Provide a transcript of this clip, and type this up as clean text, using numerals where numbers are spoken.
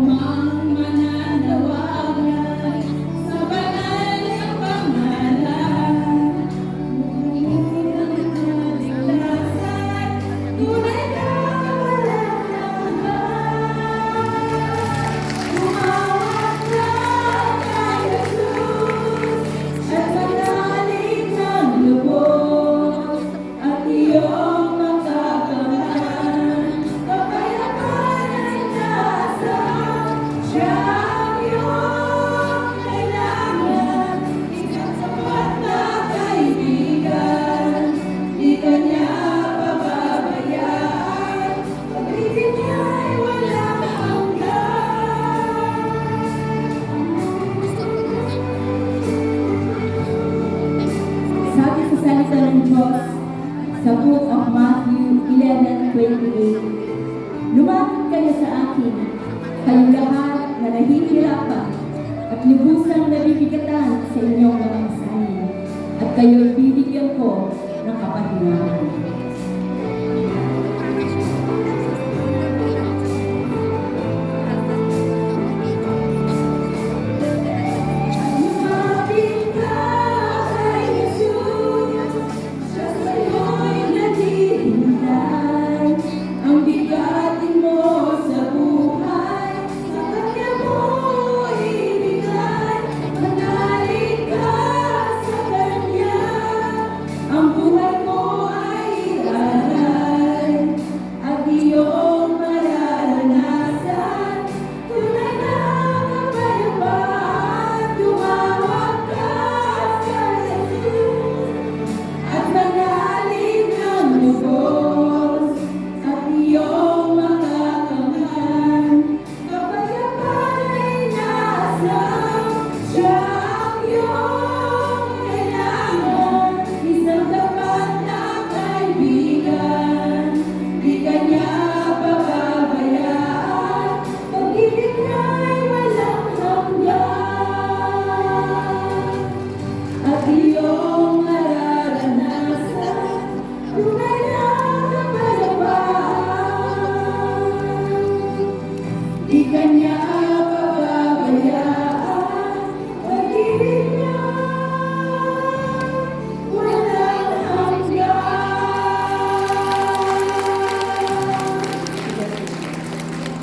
mang mananawagan sa banal na pangalan. Ngunit ang kaligtasan, tunay na walang hanggan. Tumawag ka kay Jesus at manalig ng lubos at iyong makakamtan. Kapayapaan ay nasa siya ang iyong kailangan. Isang sapat na kaibigan, di ka niya pababayaan. Pag-ibig niya ay walang hanggan. Sabi sa salita ng Diyos sa book of Matthew 11:28, lumapit kayo sa akin, kayong lahat na nahihirapan at lubusang nabibigatan sa inyong mga masahin, at kayo'y bibigyan ko ng kapahinahan. Lumapit ka kay Jesus, siya sa'yo'y naghihintay. Ang bigatin mo sa buhay, sa kanya mo ibigay. Manalig ka sa kanya, ang buhay mo ay ialay, at iyong mararanasan tunay na kapayapaan. Tumawag ka sa Jesus at manalig ng lubos at iyong makakamtan. Kapayapaan ay nasa siya ang iyong kailangan. Isang tapat na kaibigan, di ka niya pababayaan. Pag-ibig niya ay walang hanggan, at iyong mararanasan tunay na kapayapaan. Di ka niya pababayaan.